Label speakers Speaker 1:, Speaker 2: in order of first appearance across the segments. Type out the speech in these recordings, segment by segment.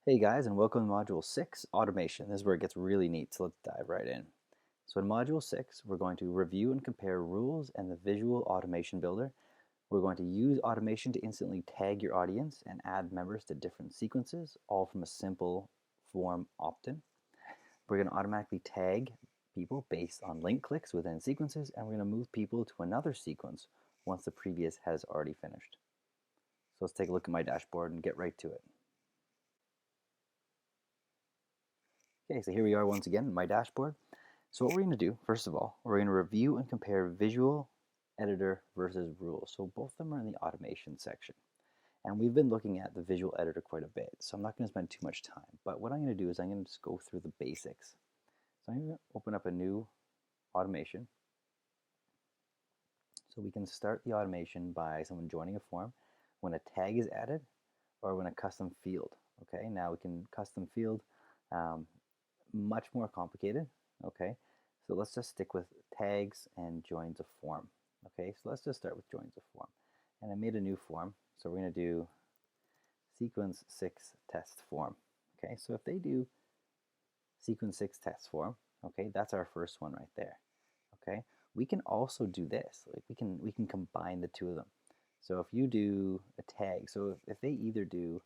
Speaker 1: Hey guys, and welcome to Module 6, Automation. This is where it gets really neat, so let's dive right in. So in Module 6, we're going to review and compare rules and the Visual Automation Builder. We're going to use automation to instantly tag your audience and add members to different sequences, all from a simple form opt-in. We're going to automatically tag people based on link clicks within sequences, and we're going to move people to another sequence once the previous has already finished. So let's take a look at my dashboard and get right to it. Okay, so here we are once again in my dashboard. So what we're going to do, first of all, we're going to review and compare visual editor versus rules. So both of them are in the automation section. And we've been looking at the visual editor quite a bit, so I'm not going to spend too much time. But what I'm going to do is I'm going to just go through the basics. So I'm going to open up a new automation. So we can start the automation by someone joining a form when a tag is added or when a custom field. Okay, now we can custom field. Much more complicated. Okay, so let's just stick with tags and joins a form. Okay, so let's just start with joins a form. And I made a new form, so we're going to do sequence 6 test form. Okay, so if they do sequence 6 test form, okay, that's our first one right there. Okay, we can also do this. Like we can combine the two of them. So if you do a tag, so if they either do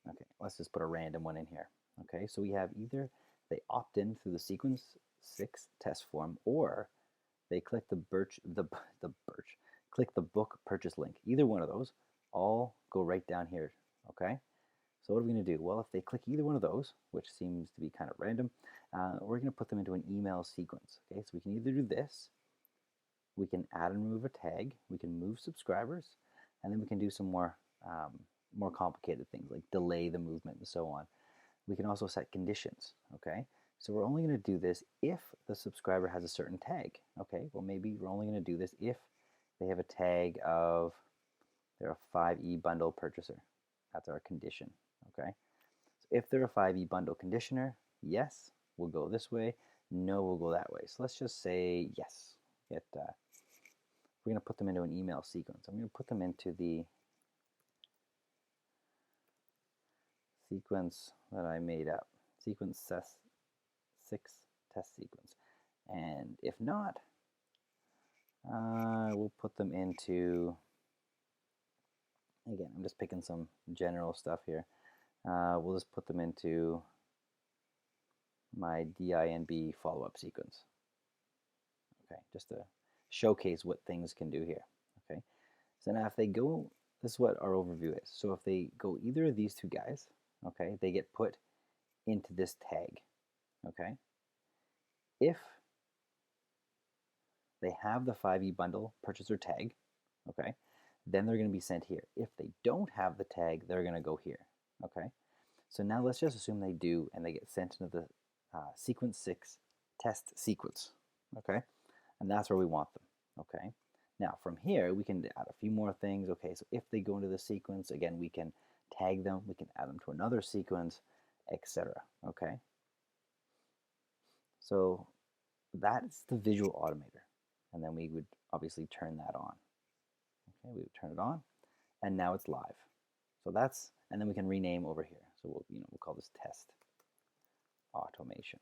Speaker 1: okay, let's just put a random one in here. Okay, so we have either they opt in through the sequence 6 test form, or they click click the book purchase link. Either one of those, all go right down here. Okay, so what are we going to do? Well, if they click either one of those, which seems to be kind of random, we're going to put them into an email sequence. Okay, so we can either do this, we can add and remove a tag, we can move subscribers, and then we can do some more complicated things like delay the movement and so on. We can also set conditions, okay? So we're only going to do this if the subscriber has a certain tag, okay? Well, maybe we're only going to do this if they have a tag of they're a 5E bundle purchaser. That's our condition, okay? So if they're a 5E bundle conditioner, yes, we'll go this way. No, we'll go that way. So let's just say yes. We're going to put them into an email sequence. I'm going to put them into the sequence that I made up, sequence 6 test sequence. And if not, we'll put them into, again, I'm just picking some general stuff here. We'll just put them into my DINB follow-up sequence. Okay, just to showcase what things can do here. Okay, so now if they go, this is what our overview is. So if they go either of these two guys, okay, they get put into this tag. Okay, if they have the 5E bundle purchaser tag, okay, then they're going to be sent here. If they don't have the tag, they're going to go here. Okay, so now let's just assume they do, and they get sent into the sequence 6 test sequence. Okay, and that's where we want them. Okay, now from here we can add a few more things. Okay, so if they go into the sequence, again, we can tag them, we can add them to another sequence, etc. Okay, so that's the visual automator, and then we would obviously turn that on. Okay, we would turn it on, and now it's live. So that's, and then we can rename over here. So we'll call this test automation,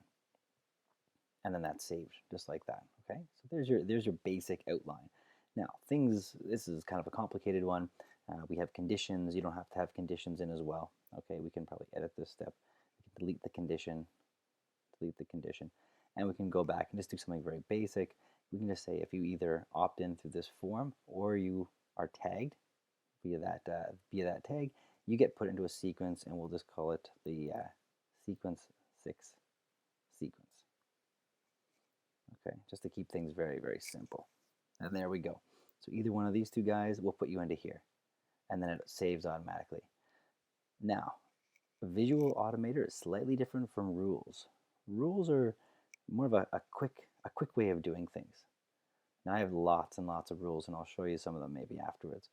Speaker 1: and then that's saved just like that. Okay, so there's your basic outline. Now this is kind of a complicated one. We have conditions. You don't have to have conditions in as well. Okay, we can probably edit this step. We can delete the condition, and we can go back and just do something very basic. We can just say if you either opt in through this form or you are tagged via that tag, you get put into a sequence, and we'll just call it the sequence 6 sequence. Okay, just to keep things very, very simple. And there we go. So either one of these two guys will put you into here, and then it saves automatically. Now, Visual Automator is slightly different from rules. Rules are more of a quick way of doing things. Now I have lots and lots of rules, and I'll show you some of them maybe afterwards.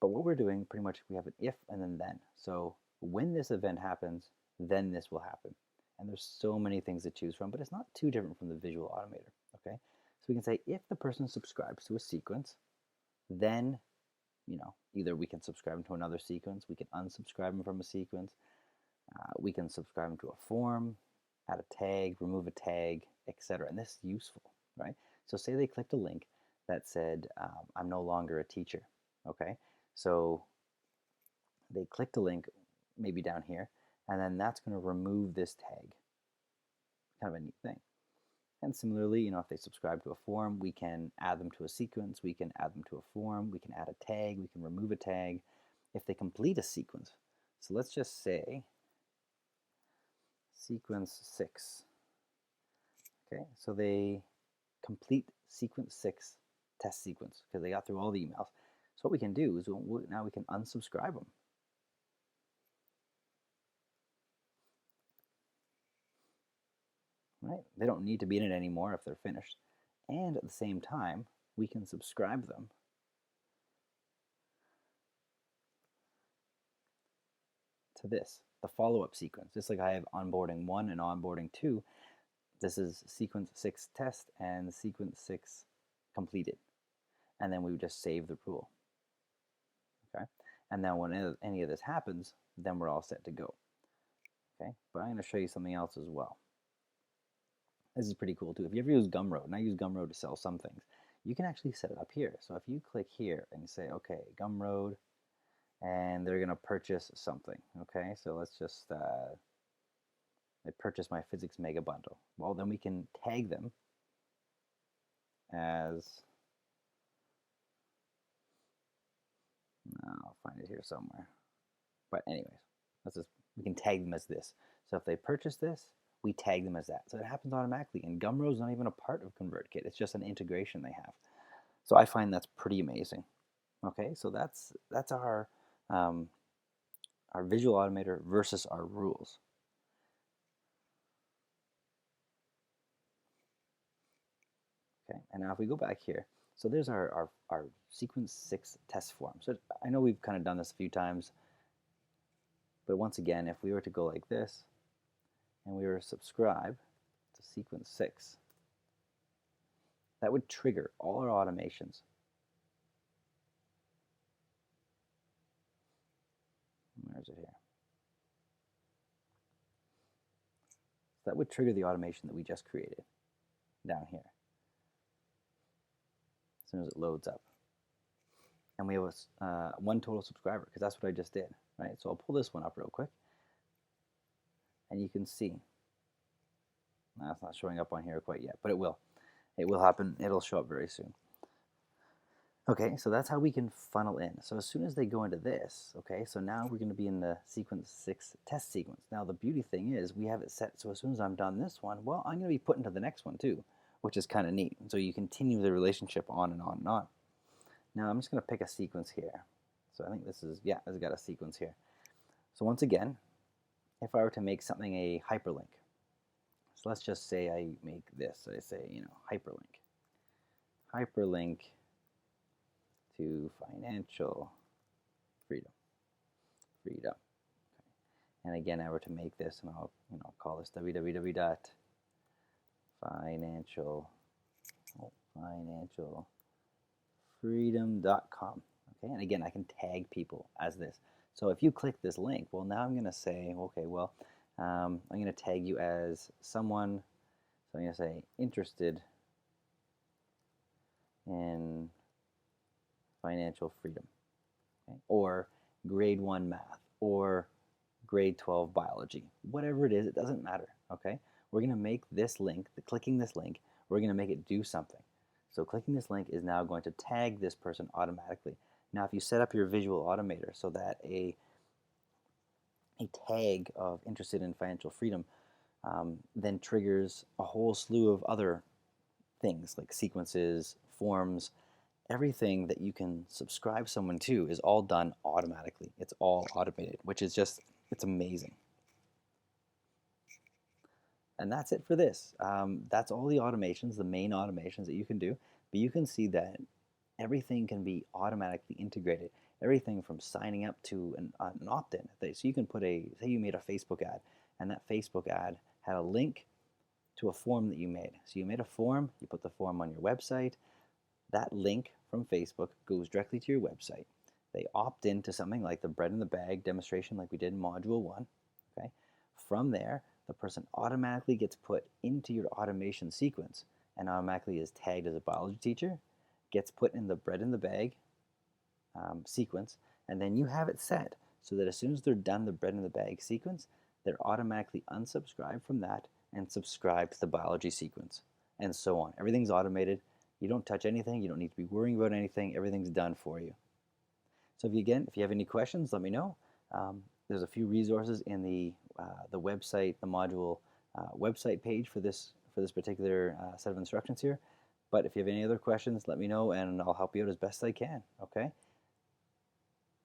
Speaker 1: But what we're doing, pretty much, we have an if and then. So when this event happens, then this will happen. And there's so many things to choose from, but it's not too different from the Visual Automator. Okay, so we can say if the person subscribes to a sequence, then either we can subscribe them to another sequence, we can unsubscribe them from a sequence, we can subscribe them to a form, add a tag, remove a tag, etc. And this is useful, right? So say they clicked a link that said, I'm no longer a teacher, okay? So they clicked a link maybe down here, and then that's going to remove this tag. Kind of a neat thing. And similarly, if they subscribe to a form, we can add them to a sequence, we can add them to a form, we can add a tag, we can remove a tag. If they complete a sequence, so let's just say sequence 6. Okay, so they complete sequence 6 test sequence because they got through all the emails. So what we can do is now we can unsubscribe them. Right? They don't need to be in it anymore if they're finished. And at the same time, we can subscribe them to this, the follow-up sequence. Just like I have onboarding 1 and onboarding 2, this is sequence 6 test and sequence 6 completed. And then we would just save the rule. Okay? And then when any of this happens, then we're all set to go. Okay? But I'm going to show you something else as well. This is pretty cool too. If you ever use Gumroad, and I use Gumroad to sell some things, you can actually set it up here. So if you click here and you say, okay, Gumroad, and they're going to purchase something. Okay, so let's just, they purchase my physics mega bundle. Well, then we can tag them as, I'll find it here somewhere. But anyways, we can tag them as this. So if they purchase this, we tag them as that. So it happens automatically. And Gumroad is not even a part of Convertkit. It's just an integration they have. So I find that's pretty amazing. Okay, so that's our visual automator versus our rules. Okay, and now if we go back here, so there's our sequence 6 test form. So I know we've kind of done this a few times, but once again, if we were to go like this, and we were to subscribe to sequence 6, that would trigger all our automations. Where is it here? So that would trigger the automation that we just created down here as soon as it loads up. And we have one total subscriber because that's what I just did, right? So I'll pull this one up real quick, and you can see. That's not showing up on here quite yet, but it will. It will happen. It'll show up very soon. Okay, so that's how we can funnel in. So as soon as they go into this, okay, so now we're going to be in the sequence 6 test sequence. Now the beauty thing is we have it set so as soon as I'm done this one, well, I'm going to be put into the next one too, which is kind of neat. So you continue the relationship on and on and on. Now I'm just going to pick a sequence here. So I think this is, yeah, it's got a sequence here. So once again, if I were to make something a hyperlink, so let's just say I make this, I say, hyperlink to financial freedom. Okay. And again, I were to make this, and I'll call this www.financialfreedom.com. Okay, and again, I can tag people as this. So if you click this link, well, now I'm going to say, okay, well, I'm going to tag you as someone. So I'm going to say interested in financial freedom, okay? Or grade 1 math, or grade 12 biology, whatever it is, it doesn't matter, okay? We're going to make this link, clicking this link, we're going to make it do something. So clicking this link is now going to tag this person automatically. Now if you set up your visual automator so that a tag of interested in financial freedom then triggers a whole slew of other things like sequences, forms, everything that you can subscribe someone to is all done automatically. It's all automated, which is just, it's amazing. And that's it for this. That's all the automations, the main automations that you can do. But you can see that everything can be automatically integrated. Everything from signing up to an opt-in. So you can put say you made a Facebook ad, and that Facebook ad had a link to a form that you made. So you made a form, you put the form on your website. That link from Facebook goes directly to your website. They opt into something like the bread in the bag demonstration like we did in Module 1. Okay? From there, the person automatically gets put into your automation sequence and automatically is tagged as a biology teacher, gets put in the bread in the bag sequence, and then you have it set so that as soon as they're done the bread in the bag sequence, they're automatically unsubscribed from that and subscribe to the biology sequence, and so on. Everything's automated. You don't touch anything. You don't need to be worrying about anything. Everything's done for you. So if you have any questions, let me know. There's a few resources in the website, the module website page for this particular set of instructions here. But if you have any other questions, let me know and I'll help you out as best I can. Okay.